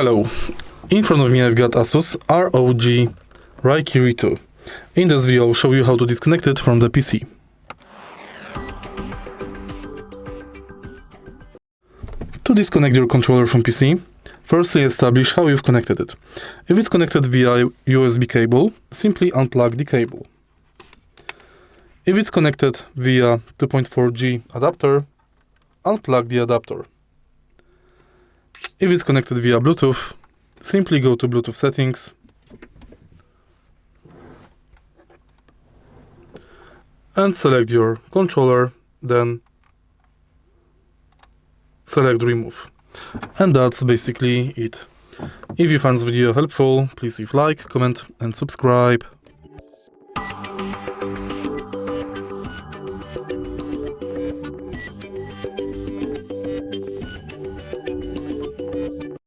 Hello, in front of me I've got ASUS ROG Raikiri II. In this video I'll show you how to disconnect it from the PC. To disconnect your controller from PC, firstly establish how you've connected it. If it's connected via USB cable, simply unplug the cable. If it's connected via 2.4G adapter, unplug the adapter. If it's connected via Bluetooth, simply go to Bluetooth settings and select your controller, then select remove. And that's basically it. If you found this video helpful, please leave like, comment and subscribe.